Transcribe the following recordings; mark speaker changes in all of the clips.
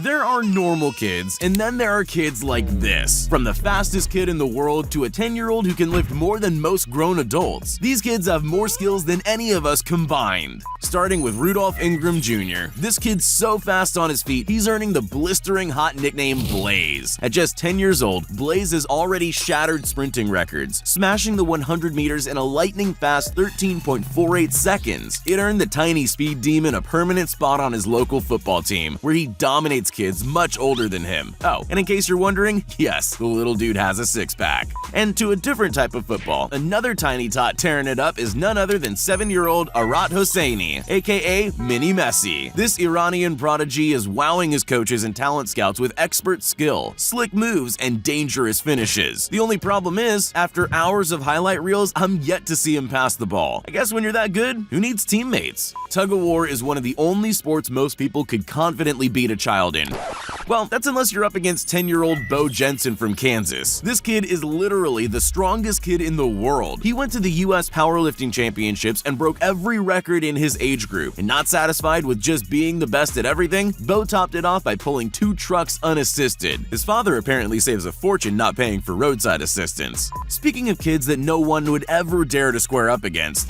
Speaker 1: There are normal kids, and then there are kids like this. From the fastest kid in the world to a 10-year-old who can lift more than most grown adults. These kids have more skills than any of us combined. Starting with Rudolph Ingram Jr. This kid's so fast on his feet, he's earning the blistering hot nickname Blaze. At just 10 years old, Blaze has already shattered sprinting records, smashing the 100 meters in a lightning-fast 13.48 seconds. It earned the tiny speed demon a permanent spot on his local football team, where he dominates kids much older than him. Oh, and in case you're wondering, yes, the little dude has a six-pack. And to a different type of football, another tiny tot tearing it up is none other than 7-year-old Arat Hosseini, aka Mini Messi. This Iranian prodigy is wowing his coaches and talent scouts with expert skill, slick moves, and dangerous finishes. The only problem is, after hours of highlight reels, I'm yet to see him pass the ball. I guess when you're that good, who needs teammates? Tug-of-war is one of the only sports most people could confidently beat a child in. Well, that's unless you're up against 10-year-old Bo Jensen from Kansas. This kid is literally the strongest kid in the world. He went to the US Powerlifting Championships and broke every record in his age group. And not satisfied with just being the best at everything, Bo topped it off by pulling 2 trucks unassisted. His father apparently saves a fortune not paying for roadside assistance. Speaking of kids that no one would ever dare to square up against,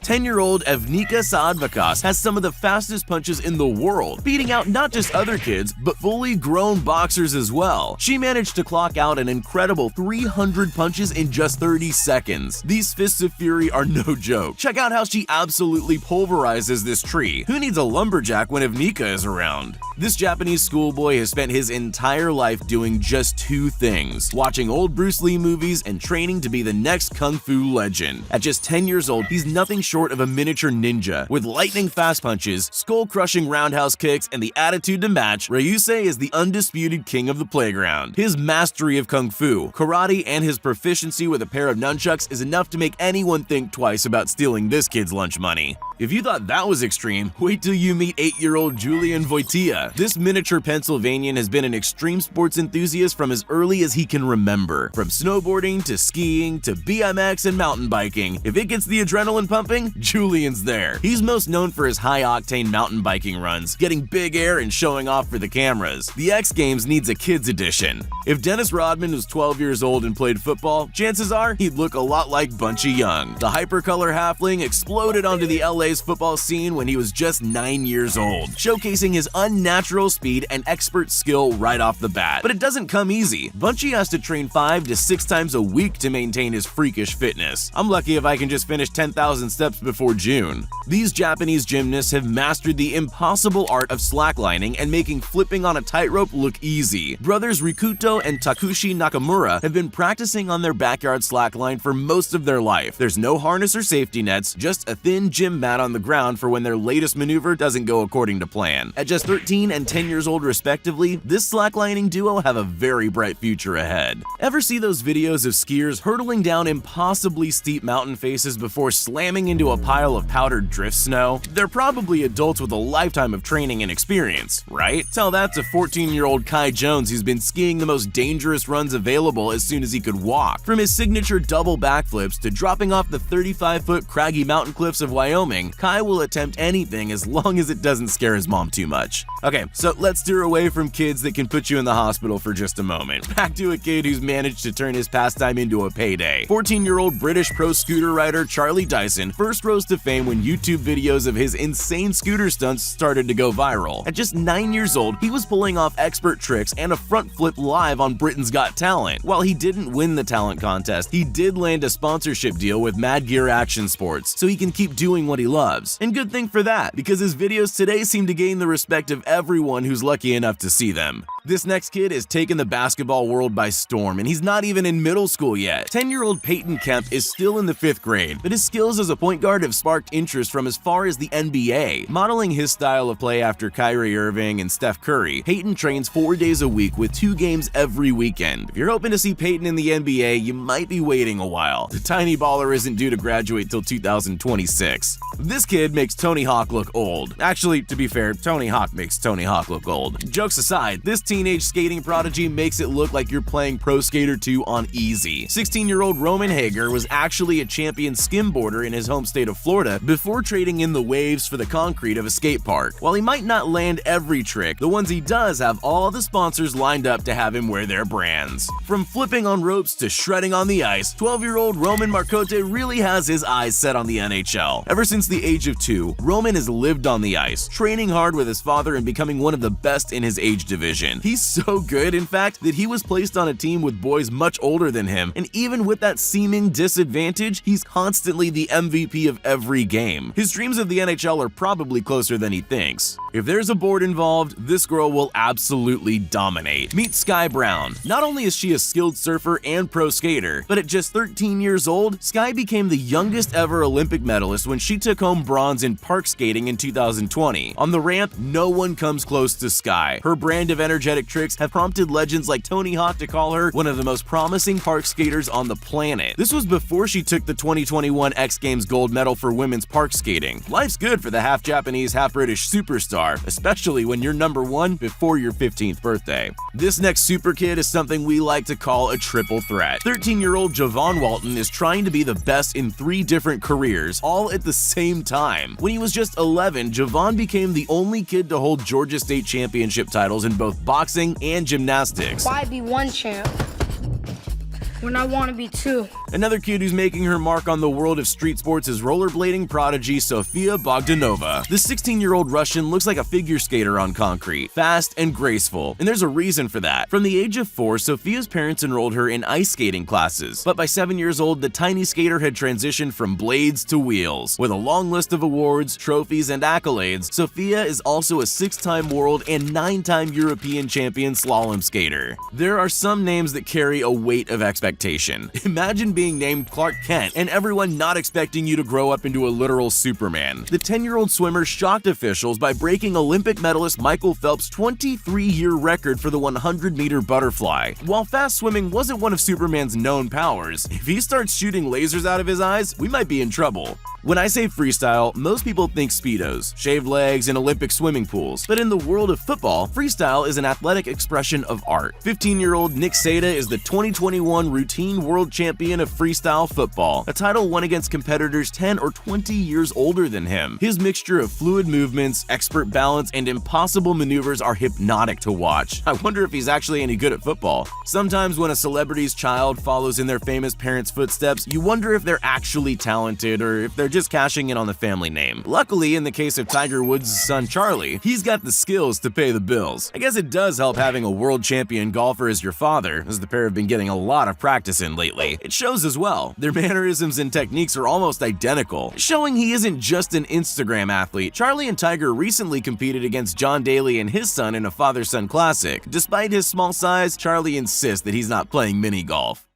Speaker 1: 10-year-old Evnika Saadvakass has some of the fastest punches in the world, beating out not just other kids, but fully grown boxers as well. She managed to clock out an incredible 300 punches in just 30 seconds. These fists of fury are no joke. Check out how she absolutely pulverizes this tree. Who needs a lumberjack when Evnika is around? This Japanese schoolboy has spent his entire life doing just 2 things: watching old Bruce Lee movies and training to be the next kung fu legend. At just 10 years old, he's nothing short of a miniature ninja. With lightning-fast punches, skull-crushing roundhouse kicks, and the attitude to match, Ryusei is the undisputed king of the playground. His mastery of kung fu, karate, and his proficiency with a pair of nunchucks is enough to make anyone think twice about stealing this kid's lunch money. If you thought that was extreme, wait till you meet 8-year-old Julian Voytilla. This miniature Pennsylvanian has been an extreme sports enthusiast from as early as he can remember. From snowboarding to skiing to BMX and mountain biking, if it gets the adrenaline pumping, Julian's there. He's most known for his high-octane mountain biking runs, getting big air and showing off for the cameras. The X Games needs a kids edition. If Dennis Rodman was 12 years old and played football, chances are he'd look a lot like Bunchie Young. The hypercolor halfling exploded onto the LA's football scene when he was just 9 years old, showcasing his unnatural speed and expert skill right off the bat. But it doesn't come easy. Bunchie has to train 5 to 6 times a week to maintain his freakish fitness. I'm lucky if I can just finish 10,000 steps before June. These Japanese gymnasts have mastered the impossible art of slacklining and making flipping on a tightrope look easy. Brothers Rikuto and Takushi Nakamura have been practicing on their backyard slackline for most of their life. There's no harness or safety nets, just a thin gym mat on the ground for when their latest maneuver doesn't go according to plan. At just 13 and 10 years old respectively, this slacklining duo have a very bright future ahead. Ever see those videos of skiers hurtling down impossibly steep mountain faces before slamming into a pile of powdered drift snow? They're probably adults with a lifetime of training and experience, right? Tell that to 14-year-old Kai Jones, who's been skiing the most dangerous runs available as soon as he could walk. From his signature double backflips to dropping off the 35-foot craggy mountain cliffs of Wyoming, Kai will attempt anything as long as it doesn't scare his mom too much. Okay, so let's steer away from kids that can put you in the hospital for just a moment. Back to a kid who's managed to turn his pastime into a payday. 14-year-old British pro scooter rider Charley Dyson first rose to fame when YouTube videos of his insane scooter stunts started to go viral. At just 9 years old, he was pulling off expert tricks and a front flip live on Britain's Got Talent. While he didn't win the talent contest, he did land a sponsorship deal with Mad Gear Action Sports, so he can keep doing what he loves. And good thing for that, because his videos today seem to gain the respect of everyone who's lucky enough to see them. This next kid has taken the basketball world by storm, and he's not even in middle school yet. 10-year-old Peyton Kemp is still in the 5th grade, but his skills as a point guard have sparked interest from as far as the NBA. Modeling his style of play after Kyrie Irving and Steph Curry, Peyton trains 4 days a week with 2 games every weekend. If you're hoping to see Peyton in the NBA, you might be waiting a while. The tiny baller isn't due to graduate till 2026. This kid makes Tony Hawk look old. Actually, to be fair, Tony Hawk makes Tony Hawk look old. Jokes aside, this teenage skating prodigy makes it look like you're playing Pro Skater 2 on easy. 16-year-old Roman Hager was actually a champion skimboarder in his home state of Florida before trading in the waves for the concrete of a skate park. While he might not land every trick, the ones he does have all the sponsors lined up to have him wear their brands. From flipping on ropes to shredding on the ice, 12-year-old Roman Marcotte really has his eyes set on the NHL. Ever since the age of 2, Roman has lived on the ice, training hard with his father and becoming one of the best in his age division. He's so good, in fact, that he was placed on a team with boys much older than him, and even with that seeming disadvantage, he's constantly the MVP of every game. His dreams of the NHL are probably closer than he thinks. If there's a board involved, this girl will absolutely dominate. Meet Sky Brown. Not only is she a skilled surfer and pro skater, but at just 13 years old, Sky became the youngest ever Olympic medalist when she took home bronze in park skating in 2020. On the ramp, no one comes close to Sky. Her brand of energetic tricks have prompted legends like Tony Hawk to call her one of the most promising park skaters on the planet. This was before she took the 2021 X Games gold medal for women's park skating. Life's good for the half-Japanese, half-British superstar, especially when you're number 1 before your 15th birthday. This next super kid is something we like to call a triple threat. 13-year-old Javon Walton is trying to be the best in 3 different careers, all at the same time. When he was just 11, Javon became the only kid to hold Georgia State championship titles in both boxing and gymnastics.
Speaker 2: Why be 1 champ when I want to be 2?
Speaker 1: Another kid who's making her mark on the world of street sports is rollerblading prodigy Sofia Bogdanova. The 16-year-old Russian looks like a figure skater on concrete, fast and graceful, and there's a reason for that. From the age of 4, Sofia's parents enrolled her in ice skating classes, but by 7 years old, the tiny skater had transitioned from blades to wheels. With a long list of awards, trophies, and accolades, Sofia is also a 6-time world and 9-time European champion slalom skater. There are some names that carry a weight of expectation. Imagine being named Clark Kent and everyone not expecting you to grow up into a literal Superman. The 10-year-old swimmer shocked officials by breaking Olympic medalist Michael Phelps' 23-year record for the 100-meter butterfly. While fast swimming wasn't one of Superman's known powers, if he starts shooting lasers out of his eyes, we might be in trouble. When I say freestyle, most people think Speedos, shaved legs, and Olympic swimming pools. But in the world of football, freestyle is an athletic expression of art. 15-year-old Nick Seyda is the 2021 routine world champion of freestyle football, a title won against competitors 10 or 20 years older than him. His mixture of fluid movements, expert balance, and impossible maneuvers are hypnotic to watch. I wonder if he's actually any good at football. Sometimes when a celebrity's child follows in their famous parents' footsteps, you wonder if they're actually talented or if they're just cashing in on the family name. Luckily, in the case of Tiger Woods' son Charlie, he's got the skills to pay the bills. I guess it does help having a world champion golfer as your father, as the pair have been getting a lot of practice in lately. It shows as well. Their mannerisms and techniques are almost identical, showing he isn't just an Instagram athlete. Charlie and Tiger recently competed against John Daly and his son in a father-son classic. Despite his small size, Charlie insists that he's not playing mini golf.